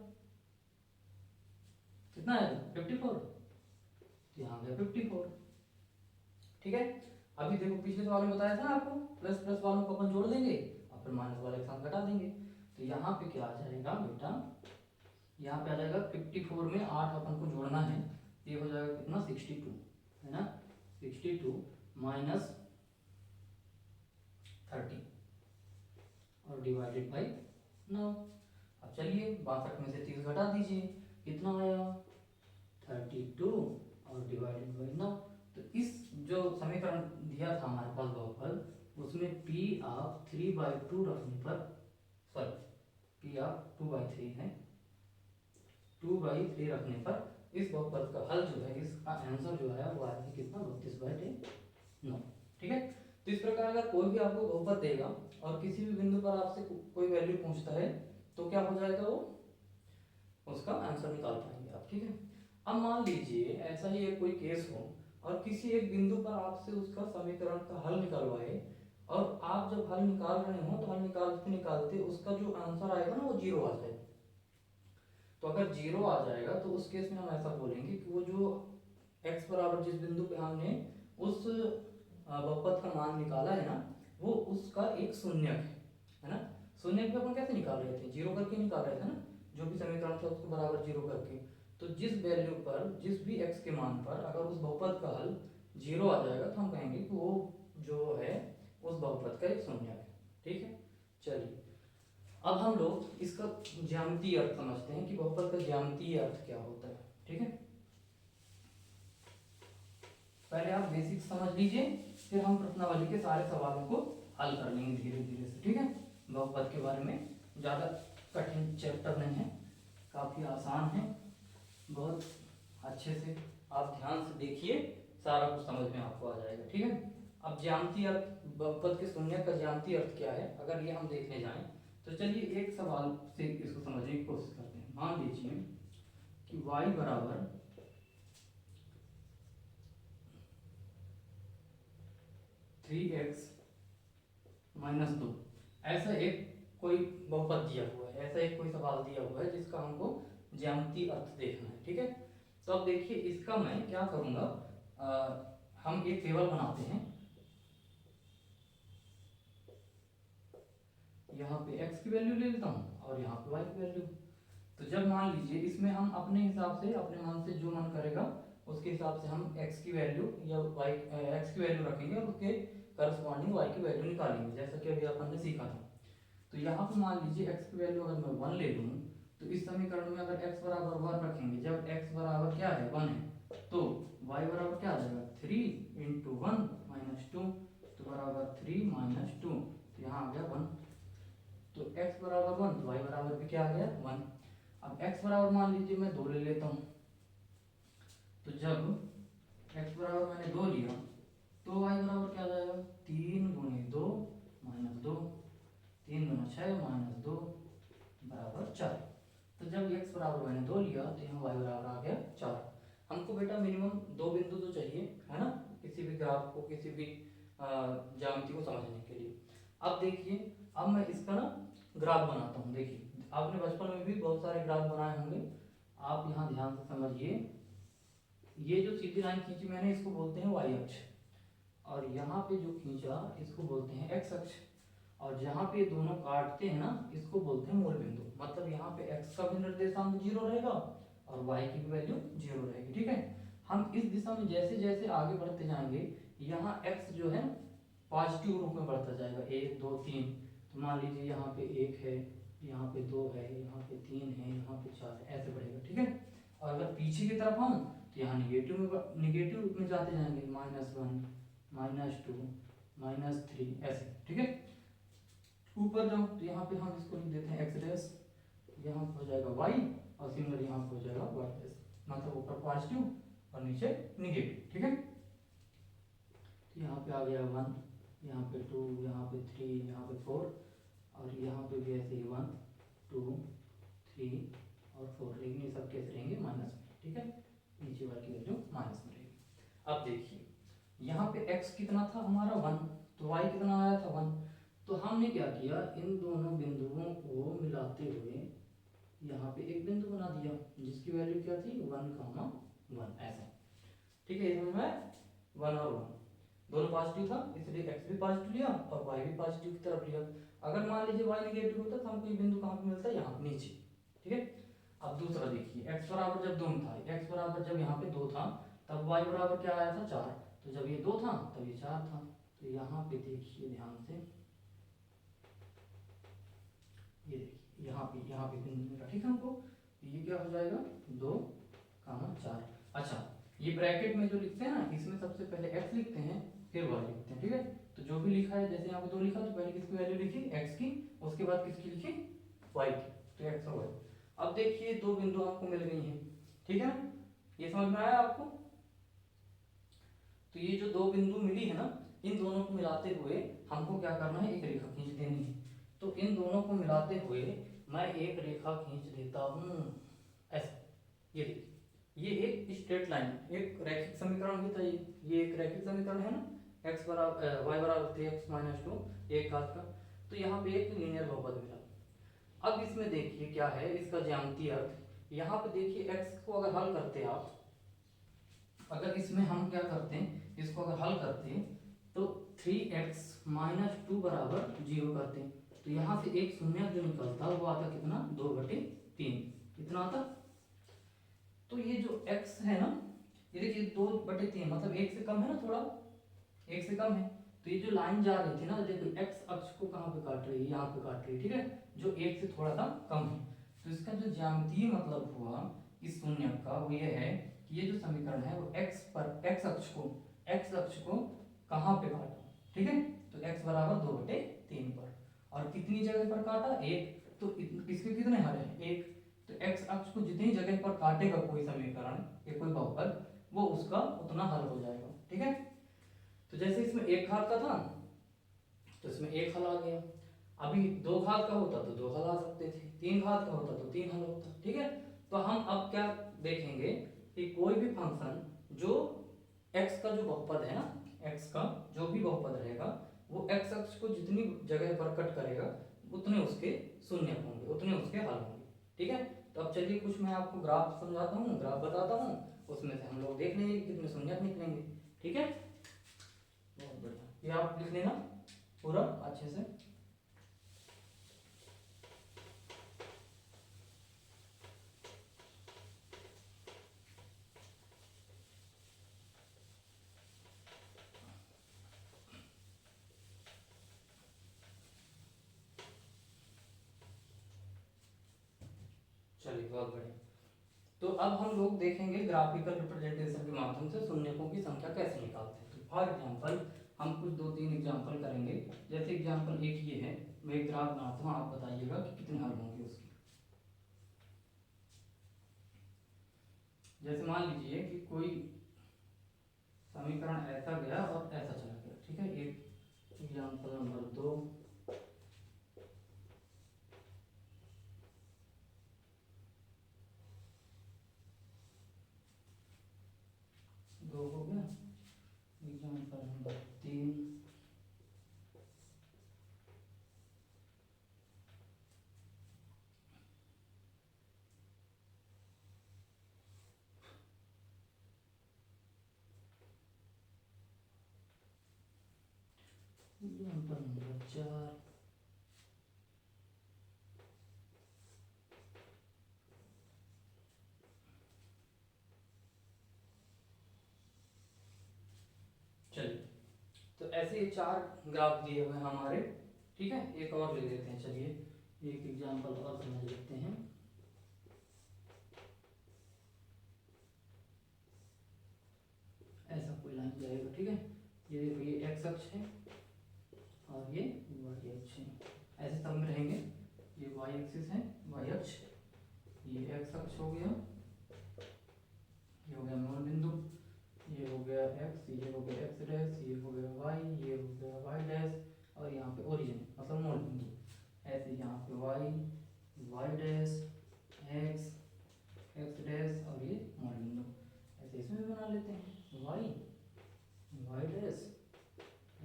कितना आएगा 54, तो यहाँ गया 54। ठीक है, अभी देखो पिछले सवाल में बताया था ना आपको, प्लस प्लस वालों को अपन जोड़ देंगे और फिर माइनस वाले के साथ घटा देंगे। तो यहाँ पे क्या आ जाएगा बेटा, यहाँ पे आ जाएगा 54 में 8 अपन को जोड़ना है, ये हो जाएगा कितना 62, है ना, 62 माइनस 30 और डिवाइडेड बाई 9। अब चलिए 62 में से 30 घटा दीजिए, कितना आया 32 और डिवाइडेड बाई 9। तो इस जो समीकरण दिया था हमारे पास बहुपद, उसमें p आप 3/2 रखने पर, सॉरी p आप 2/3 है, 2/3 रखने पर इस बहुपद का हल जो है, इसका आंसर जो है वो आएगा कितना 32/9। ठीक है, तो इस प्रकार अगर कोई भी आपको बहुपद देगा और किसी भी बिंदु पर आपसे कोई वैल्यू पूछता है तो क्या हो जाएगा, वो उसका आंसर निकाल पाएंगे आप। ठीक है, अब मान लीजिए ऐसा ही एक कोई केस हो और किसी एक बिंदु पर आपसे उसका समीकरण का हल निकलवाए और आप जब हल निकाल रहे हो तो हल निकालते निकालते उसका जो आंसर आएगा ना वो 0 आ जाए। तो अगर 0 आ जाएगा तो उस केस में हम ऐसा बोलेंगे कि वो जो x बराबर जिस बिंदु पे हमने उस बहुपद का मान निकाला है ना, वो उसका एक शून्यक है ना। शून्यक पे अपन कैसे निकाल रहे थे, 0 करके निकाल रहे थे ना, जो भी समीकरण था उसको बराबर 0 करके। तो जिस वैल्यू पर, जिस भी x के मान पर अगर उस बहुपद का हल 0 आ जाएगा तो हम कहेंगे कि वो जो है उस बहुपद का एक शून्यक है। ठीक है, चलिए अब हम लोग इसका ज्यामितीय अर्थ समझते हैं कि बहुपद का ज्यामितीय अर्थ क्या होता है। ठीक है, पहले आप बेसिक समझ लीजिए, फिर हम प्रश्नावली के सारे सवालों को हल कर लेंगे धीरे धीरे से। ठीक है, बहुपद के बारे में ज़्यादा कठिन चैप्टर नहीं है, काफ़ी आसान है, बहुत अच्छे से आप ध्यान से देखिए, सारा कुछ समझ में आपको आ जाएगा। ठीक है, अब ज्यामितीय अर्थ, बहुपद के शून्य का ज्यामितीय अर्थ क्या है, अगर ये हम देखने जाएं तो चलिए एक सवाल से इसको समझने की कोशिश करते हैं। मान लीजिए कि y बराबर 3x माइनस 2, ऐसा एक कोई बहुपद दिया हुआ है, ऐसा एक कोई सवाल दिया हुआ है जिसका हमको ज्यामितीय अर्थ देखना है। ठीक है, तो अब देखिए इसका मैं क्या करूँगा, हम एक टेबल बनाते हैं, यहाँ पे x की वैल्यू ले लेता हूँ और यहाँ पे y की वैल्यू। तो जब मान लीजिए इसमें हम अपने हिसाब से, अपने मन से जो मन करेगा उसके हिसाब से हम x की वैल्यू या x की वैल्यू रखेंगे और उसके करस्पॉन्डिंग y की वैल्यू निकालेंगे, जैसा कि अभी अपन ने सीखा था। तो यहाँ पे मान लीजिए x की वैल्यू अगर मैं 1 ले लूँ तो इस समीकरण में अगर x बराबर 1 रखेंगे, जब x बराबर क्या है 1 है, तो y बराबर क्या आ जाएगा 3 इंटू 1 माइनस 2, तो बराबर 3 माइनस 2, तो यहाँ आ गया 1। तो x बराबर 1 तो y बराबर भी क्या आ गया 1। अब x बराबर मान लीजिए मैं 2 ले लेता हूँ, तो जब x बराबर मैंने 2 लिया तो y बराबर क्या आ जाएगा 3 गुणे 2 माइनस 2, 3 गुना 6 माइनस 2 बराबर 4। तो जब x बराबर मैंने 2 लिया तो यहाँ y बराबर आ गया 4। हमको बेटा मिनिमम 2 बिंदु तो चाहिए, है ना, किसी भी ग्राफ को, किसी भी ज्यामिति को समझने के लिए। अब देखिए, अब मैं इसका ना ग्राफ बनाता हूँ। देखिए आपने बचपन में भी बहुत सारे ग्राफ बनाए होंगे, आप यहाँ ध्यान से समझिए। ये जो सीधी लाइन खींची मैंने इसको बोलते हैं y अक्ष, और यहाँ पे जो खींचा इसको बोलते हैं एक्स अक्ष, और जहाँ पे दोनों काटते हैं ना इसको बोलते हैं मूल बिंदु। मतलब यहाँ पे एक्स का भी निर्देशांक 0 रहेगा और वाई की भी वैल्यू 0 रहेगी। ठीक है, हम इस दिशा में जैसे जैसे आगे बढ़ते जाएंगे यहाँ एक्स जो है पॉजिटिव रूप में बढ़ता जाएगा, 1 2 3। तो मान लीजिए यहाँ पे 1 है, यहाँ पे 2 है, यहाँ पे 3 है, यहाँ पे 4 है, ऐसे बढ़ेगा। ठीक है, और अगर पीछे की तरफ हम तो यहाँ निगेटिव में जाते जाएंगे, -1 -2 -3 ऐसे। ठीक है, ऊपर जाओ तो यहाँ पे हम इसको लिख देते हैं एक्स डैश, यहाँ पे हो जाएगा वाई और सिमिलर यहाँ पे हो जाएगा वाई डैश। मतलब ऊपर पॉजिटिव और नीचे निगेटिव। ठीक है, तो यहाँ पे आ गया 1, यहाँ पे 2, यहाँ पे 3, यहाँ पे 4 और यहाँ पे भी ऐसे ही 1 2 3 और 4, लेकिन ये सब कैसे रहेंगे माइनस में। ठीक है, नीचे वाली वैल्यू माइनस में रहेगी। अब देखिए यहाँ पे x कितना था हमारा 1, तो y कितना आया था 1। तो हमने क्या किया, इन दोनों बिंदुओं को मिलाते हुए यहाँ पे एक बिंदु बना दिया जिसकी वैल्यू क्या थी 1, ऐसा। ठीक है, इसमें मैं 1 और 1 दोनों पॉजिटिव था इसलिए x भी पॉजिटिव लिया और y भी पॉजिटिव की तरफ लिया। अगर मान लीजिए y नेगेटिव होता तो हमको ये बिंदु कहाँ पे मिलता है, यहाँ पे नीचे। ठीक है, अब दूसरा देखिए x बराबर जब 2 था, x बराबर जब यहाँ पे 2 था तब y बराबर क्या आया था 4। तो जब ये 2 था तब ये 4 था। तो यहाँ पे देखिए ध्यान से, ये देखिए यहाँ पे बिंदु मिला। ठीक है हमको, तो ये क्या हो जाएगा 2, 4। अच्छा, ये ब्रैकेट में जो लिखते हैं ना इसमें सबसे पहले x लिखते हैं फिर y लिखते हैं। ठीक है, तो जो भी लिखा है जैसे यहाँ पे 2 लिखा तो पहले किसकी वैल्यू लिखी x की, उसके बाद किसकी लिखी y की, तो x और y। अब देखिए दो बिंदु आपको मिल गई हैं। ठीक है ना, ये समझ में आया आपको। तो ये जो दो बिंदु मिली है ना इन दोनों को मिलाते हुए हमको क्या करना है, एक रेखा खींच देनी है। तो इन दोनों को मिलाते हुए मैं एक रेखा खींच देता हूँ ऐसे। ये देखिए ये एक स्ट्रेट लाइन, एक रैखिक समीकरण भी था ये एक रैखिक समीकरण है ना, x बराबर y बराबर 3x - 2 एक घात का। तो यहाँ पे एक लीनियर बहुपद मिला। अब इसमें देखिए क्या है इसका ज्यामितीय अर्थ, यहाँ पे देखिए x को अगर हल करते हैं आप, अगर इसमें हम क्या करते हैं इसको अगर हल करते हैं तो 3x - 2 बराबर 0 करते हैं। तो यहाँ से एक शून्य जो निकलता है वो आता कितना 2/3, कितना आता। तो ये जो x है ना ये देखिए 2/3 मतलब 1 से कम है ना, थोड़ा 1 से कम है। तो ये जो लाइन जा रही थी ना देखो x अक्ष को कहाँ पे काट रही है, यहाँ पे काट रही है। ठीक है, जो 1 से थोड़ा सा कम है। तो इसका जो ज्यामितीय मतलब हुआ इस शून्य का वो ये है कि ये जो समीकरण है वो x अक्ष को कहाँ पे काटा। ठीक है, तो x बराबर 2/3 पर, और कितनी जगह पर काटा 1। तो इसके कितने हल है 1। तो x अक्ष को जितनी जगह पर काटेगा कोई समीकरण या कोई बहुपद वो उसका उतना हल हो जाएगा। ठीक है, तो जैसे इसमें 1 घात का था तो इसमें 1 हल आ गया। अभी 2 घात का होता तो 2 हल आ सकते थे, 3 घात का होता तो 3 हल होता। ठीक है, तो हम अब क्या देखेंगे कि कोई भी फंक्शन जो x का जो बहुपद है ना, x का जो भी बहुपद रहेगा वो x अक्ष को जितनी जगह पर कट करेगा उतने उसके शून्य होंगे, उतने उसके हल होंगे। ठीक है, तो अब चलिए कुछ मैं आपको ग्राफ समझाता हूँ, ग्राफ बताता हूँ, उसमें से हम लोग देख लेंगे कितने शून्य निकलेंगे। ठीक है, बहुत बढ़िया, ये आप लिख लेना पूरा अच्छे से। चलिए बहुत बढ़िया। तो अब हम लोग देखेंगे ग्राफिकल रिप्रेजेंटेशन के माध्यम से शून्यकों की संख्या कैसे निकालते हैं। तो फॉर एग्जांपल हम कुछ 2-3 एग्जांपल करेंगे। जैसे एग्जांपल एक ये है, मैं एक ग्राफ बनाता हूँ, आप बताइएगा कि कितने हल होंगे उसके। जैसे मान लीजिए कि कोई समीकरण ऐसा गया और ऐसा चला गया। ठीक है, एक एग्जांपल नंबर 2, हो गया। Example number 3, example number 4। चलिए, तो ऐसे ये 4 ग्राफ दिए हुए हैं हमारे, ठीक है। एक और ले लेते हैं, चलिए एक एग्जाम्पल और समझ लेते हैं। ऐसा कोई लाइन जाएगा, ठीक है। ये देखो, ये एक्स अक्ष है और ये वाई अक्ष है, ऐसे सब में रहेंगे। ये वाई एक्सिस है, वाई अक्ष, ये एक्स अक्ष हो गया, ये हो गया मूल बिंदु, ये हो गया एक्स, ये हो गया एक्स डैश, ये हो गया वाई, ये हो गया वाई डैश, और यहाँ पे ओरिजिन मतलब मूल बिंदु। ऐसे यहाँ पे y, y dash, x, x dash और ये मूल बिंदु। ऐसे इसमें भी बना लेते हैं, y, y dash,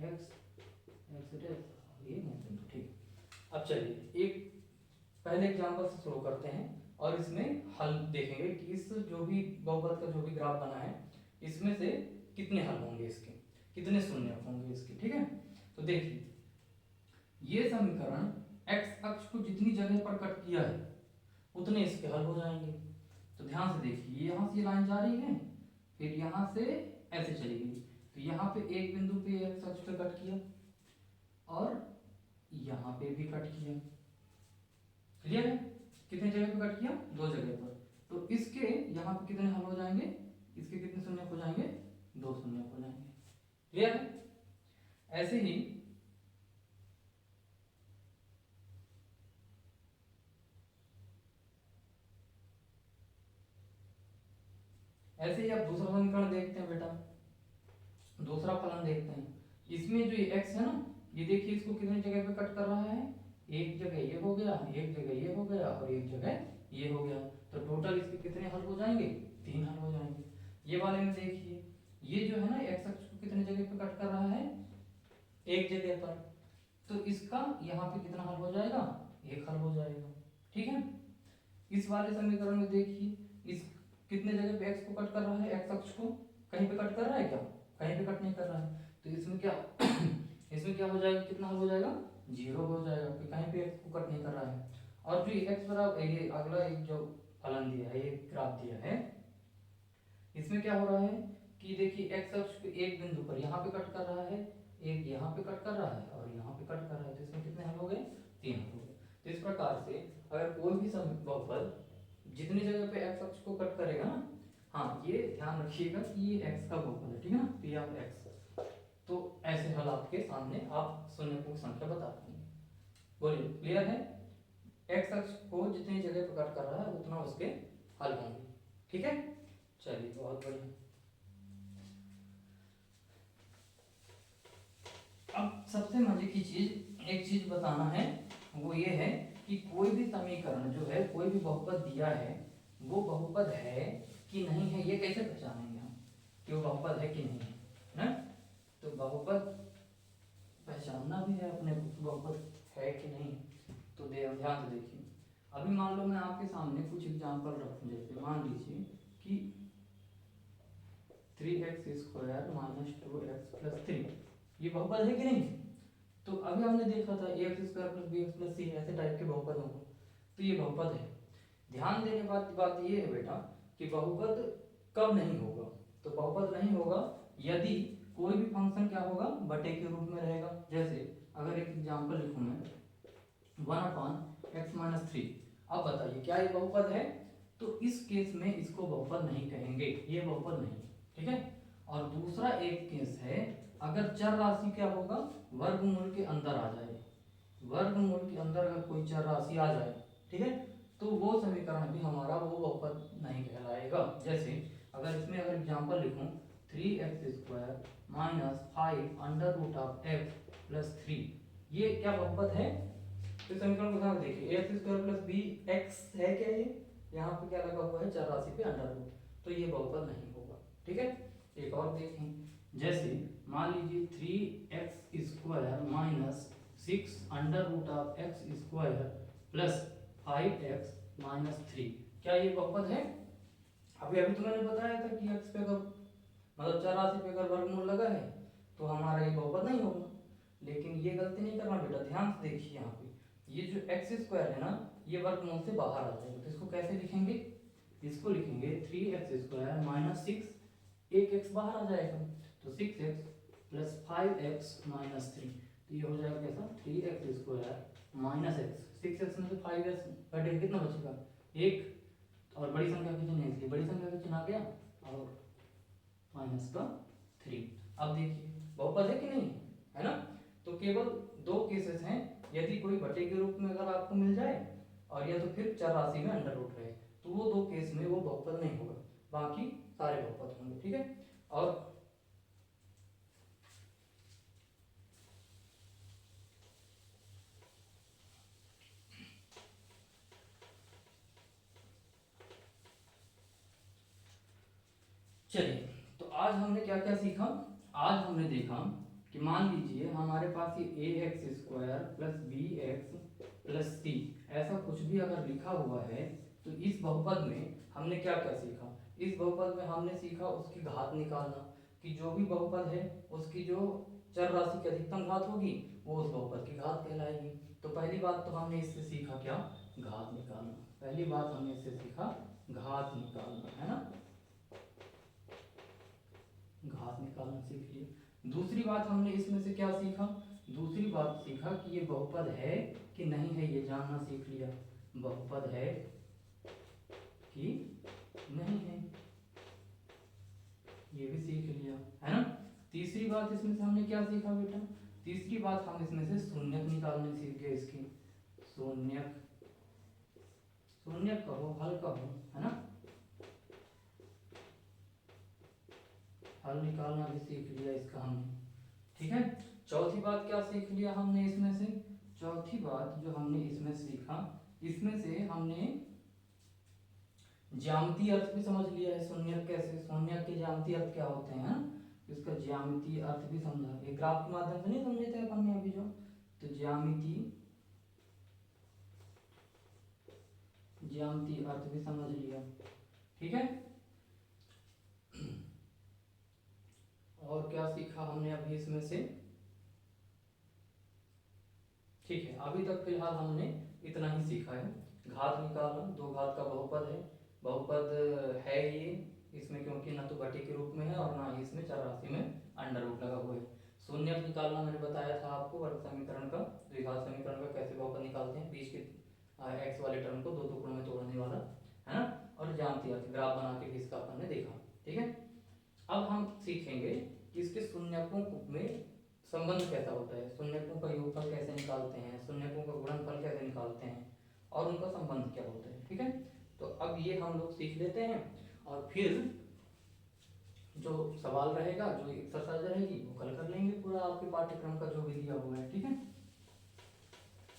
x, x dash और ये मूल बिंदु, ठीक। अब चलिए एक पहले एग्जाम्पल से शुरू करते हैं और इसमें हल देखेंगे कि इस जो भी बहुपद का जो भी ग्राफ बना है इसमें से कितने हल होंगे, इसके कितने शून्य होंगे इसके, ठीक है। तो देखिए, ये समीकरण x अक्ष को जितनी जगह पर कट किया है उतने इसके हल हो जाएंगे। तो ध्यान से देखिए, यहाँ से लाइन जा रही है, फिर यहाँ से ऐसे चली गई, तो यहाँ पे एक बिंदु पे x अक्ष पे कट किया और यहाँ पे भी कट किया। क्लियर है? कितने जगह पे कट किया? 2 जगह पर। तो इसके यहाँ पे कितने हल हो जाएंगे? इसके कितने शून्य हो जाएंगे? 2 शून्य हो जाएंगे। क्लियर है? ऐसे ही आप दूसरा समीकरण देखते हैं बेटा, दूसरा फलन देखते हैं। इसमें जो ये x है ना, ये देखिए इसको कितने जगह पे कट कर रहा है? एक जगह ये हो गया, एक जगह ये हो गया और एक जगह ये हो गया। तो टोटल इसके कितने हल हो जाएंगे? 3 हल हो जाएंगे। ये वाले में देखिए, ये जो है ना x अक्ष को कितने जगह पे कट कर रहा है? एक जगह पर। तो इसका यहाँ पे कितना हल हो जाएगा? 1 हल हो जाएगा, ठीक है। इस वाले समीकरण में देखिए, इस कितने जगह पे x को कट कर रहा है? x अक्ष को कहीं पे कट कर रहा है क्या? कहीं पे कट नहीं कर रहा है। तो इसमें क्या इसमें क्या हो जाएगा? कितना हल हो जाएगा? 0 हो जाएगा, क्योंकि कहीं पे x को कट नहीं कर रहा है। और जो x बराबर ये अगला एक जो फलन दिया है, ये ग्राफ दिया है, इसमें क्या हो रहा है कि देखिए x अक्ष पे एक बिंदु पर यहाँ पे कट कर रहा है, एक यहाँ पे कट कर रहा है और यहाँ पे कट कर रहा है। तो इसमें कितने हल हो गए? 3 हल हो गए। तो इस प्रकार से अगर कोई भी बहुपद जितनी जगह पे x अक्ष को कट करेगा ना, हाँ ये ध्यान रखिएगा कि ये x का बहुपद है, ठीक है ना, p ऑफ x। तो ऐसे हल आपके सामने आप शून्यकों की संख्या बता देंगे। बोलिए, क्लियर है? x अक्ष को जितनी जगह पे कट कर रहा है उतना उसके हल होंगे, ठीक है। चलिए, बहुत बढ़िया। अब सबसे मजे की चीज, एक चीज बताना है, वो ये है कि कोई भी समीकरण जो है, कोई भी बहुपद दिया है, वो बहुपद है कि नहीं है, ये कैसे पहचानेंगे हम कि वो बहुपद है कि नहीं है ना? तो बहुपद पहचानना भी है अपने को, बहुपद है कि नहीं। तो ध्यान से देखिए, अभी मान लो मैं आपके सामने कुछ एग्जांपल रखूं, जैसे मान लीजिए कि 3x² - 2x + 3, ये बहुपद है कि नहीं? तो अभी हमने देखा था ax² + bx + c, ऐसे टाइप के बहुपद होंगे, तो ये बहुपद है। ध्यान देने बात ये है बेटा कि बहुपद कब नहीं होगा? तो बहुपद नहीं होगा यदि कोई भी फंक्शन क्या होगा? बटे के रूप में रहेगा। जैसे अगर एक एग्जांपल लिखूं मैं 1/x - 3, अब बताइए क्या ये बहुपद है? तो इस केस में इसको बहुपद नहीं कहेंगे, ये बहुपद नहीं, ठीक है। और दूसरा एक केस है, अगर चर राशि क्या होगा? वर्गमूल के अंदर आ जाए, वर्गमूल के अंदर अगर कोई चर राशि आ जाए, ठीक है, तो वो समीकरण भी हमारा वो बहुपद नहीं कहलाएगा। जैसे अगर इसमें अगर एग्जांपल लिखूं 3x² - 5 √x + 3, ये क्या बहुपद है? तो समीकरण को ध्यान देखिए, ax² + bx है क्या? ये यहाँ पे क्या लगा हुआ है? चर राशि पे अंडर रूट, तो ये बहुपद नहीं होगा, ठीक है। एक और देखें, जैसे मान लीजिए 3x² - 6 √x² + 5x - 3, क्या ये बहुपद है? अभी तो मैंने बताया था कि x पे अगर मतलब चर राशि पे अगर वर्गमूल लगा है तो हमारा ये बहुपद नहीं होगा। लेकिन ये गलती नहीं करना बेटा, ध्यान से देखिए यहाँ पे ये जो एक्स स्क्वायर है ना ये वर्गमूल से बाहर आ जाएगा, तो इसको कैसे लिखेंगे, इसको लिखेंगे 3x² माइनस 6, एक एक्स बाहर आ जाएगा तो 6x प्लस 5x माइनस 3, तो ये हो जाएगा कैसा 3x² माइनस एक्स, 6x में से 5x घटेगा कितना बचेगा 1, और बड़ी संख्या की चिन्ह है इसलिए बड़ी संख्या का चिन्ह आ गया और माइनस का 3। अब देखिए बहुपद है कि नहीं है ना, तो केवल दो केसेस हैं, यदि कोई बटे के रूप में अगर आपको मिल जाए और या तो फिर चर राशि में अंडर रूट रहे, तो वो दो केस में वो बहुपद नहीं होगा, बाकी सारे बहुपद होंगे। ठीक है, और चलिए तो आज हमने क्या क्या सीखा, आज हमने देखा कि मान लीजिए हमारे पास ये ax² plus bx plus c ऐसा कुछ भी अगर लिखा हुआ है, तो इस बहुपद में हमने क्या क्या सीखा, इस बहुपद में हमने सीखा उसकी घात निकालना, कि जो भी बहुपद है उसकी जो चर राशि की अधिकतम घात होगी वो उस बहुपद की घात कहलाएगी। तो पहली बात तो हमने इससे सीखा क्या, घात निकालना, पहली बात हमने इससे सीखा घात निकालना, है ना, घात निकालना सीख लिए। दूसरी बात हमने इसमें से क्या सीखा, दूसरी बात सीखा कि ये बहुपद है कि नहीं है, ये जानना सीख लिया, बहुपद है कि नहीं है ये भी सीख लिया, है ना। तीसरी बात इसमें से हमने क्या सीखा बेटा, तीसरी बात हम इसमें से शून्यक निकालने सीख गए, इसकी शून्यक, शून्यक कहो हल कहो, है ना, हल निकालना भी सीख लिया इसका हमने। ठीक है, चौथी बात क्या सीख लिया हमने इसमें से, चौथी बात जो हमने इसमें सीखा, इसमें से हमने ज्यामितीय अर्थ भी समझ लिया है, शून्यक कैसे, शून्यक के ज्यामितीय अर्थ क्या होते हैं, इसका ज्यामितीय अर्थ भी समझा, एक ग्राफ के माध्यम से नहीं समझे थे अपन ने अभी जो, तो ज्यामितीय अर्थ भी समझ लिया। ठीक है, और क्या सीखा हमने अभी इसमें से, ठीक है अभी तक फिलहाल हमने इतना ही सीखा है। घात निकालना, दो घात का बहुपद है, बहुपद है ये इसमें क्योंकि ना तो घटी के रूप में है और ना ही इसमें चर राशि में अंडर रूट लगा हुआ है। शून्यक निकालना मैंने बताया था आपको, वर्ग समीकरण का, द्विघात समीकरण का कैसे बहुपद निकालते हैं, बीच के एक्स वाले टर्म को दो टुकड़ों में तोड़ने वाला, है ना, और ज्यामितीय अर्थ ग्राफ बना के भी इसका अपन ने देखा। ठीक है, अब हम सीखेंगे कि इसके शून्यकों में संबंध कैसा होता है, शून्यकों का योगफल कैसे निकालते हैं, शून्यकों का गुणनफल कैसे निकालते हैं और उनका संबंध क्या होता है। ठीक है, तो अब ये हम लोग सीख लेते हैं और फिर जो सवाल रहेगा, जो एक्सरसाइज रहेगी वो कल कर लेंगे, पूरा आपके पाठ्यक्रम का जो भी दिया हुआ है। ठीक है,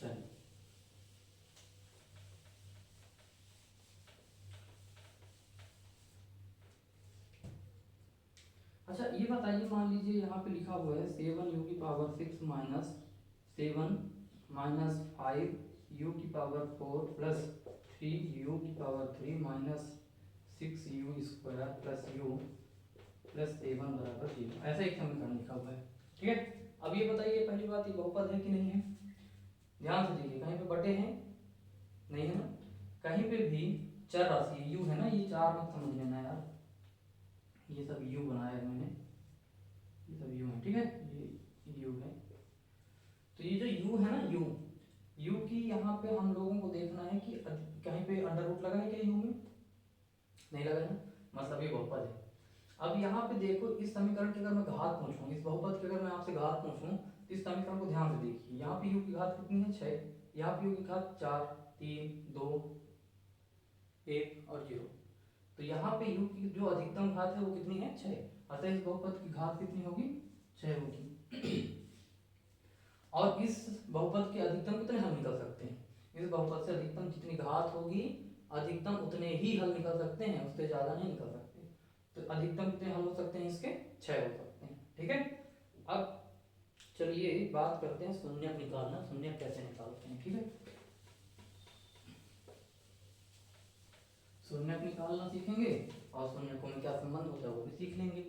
चलिए अच्छा ये बताइए, मान लीजिए यहाँ पे लिखा हुआ है 7u⁴ minus 7 minus 5u⁴ plus 3u⁴ minus 6u² plus u plus 7 बराबर 0, ऐसा एक समीकरण लिखा हुआ है। ठीक है, अब ये बताइए पहली बात ये बहुपद है कि नहीं है, ध्यान से देखिए, कहीं पे बटे हैं नहीं है ना, कहीं पे भी चर राशि u है ना, ये चार मत समझ लेना यार, ये सब u बनाया है मैंने, ये सब u है। ठीक है, ये u है, तो ये जो u है ना, u की यहाँ पे हम लोगों को देखना है कि कहीं पे अंडर रूट लगा है क्या u में, नहीं लगा है ना, मतलब ये बहुपद है। अब यहाँ पे देखो इस समीकरण की अगर मैं घात पूछूं, इस बहुपद की अगर मैं आपसे घात पूछूं, तो इस समीकरण को ध्यान से देखिए, यहाँ पे u की घात कितनी है 6, यहाँ पे u की घात 4 3 2 1 और 0, तो यहाँ पे u की जो अधिकतम घात है वो कितनी है 6, अतः इस बहुपद की घात कितनी होगी 6 होगी। और इस बहुपद के अधिकतम कितने हल निकल सकते हैं, इस बहुपद से अधिकतम जितनी घात होगी अधिकतम उतने ही हल निकल सकते हैं, उससे ज्यादा नहीं निकल सकते, तो अधिकतम कितने हल हो सकते हैं इसके 6 हो सकते हैं। ठीक है, अब चलिए बात करते हैं शून्यक निकालना, शून्यक कैसे निकालते हैं। ठीक है, शून्यक निकालना सीखेंगे और शून्यकों में क्या संबंध होता है वो भी सीख लेंगे।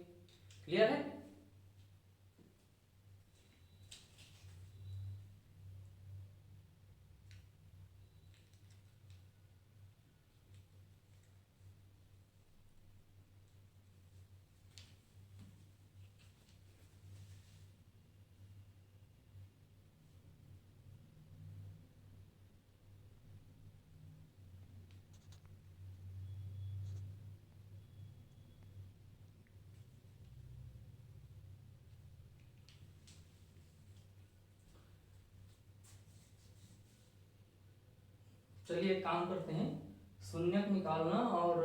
क्लियर है, चलिए एक काम करते हैं, शून्यक निकालना और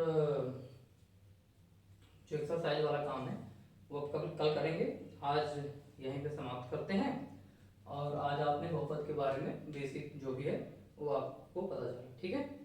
जो एक्सरसाइज वाला काम है वो कल करेंगे। आज यहीं पे समाप्त करते हैं। और आज आपने बहुपद के बारे में बेसिक जो भी है वो आपको पता चला, ठीक है।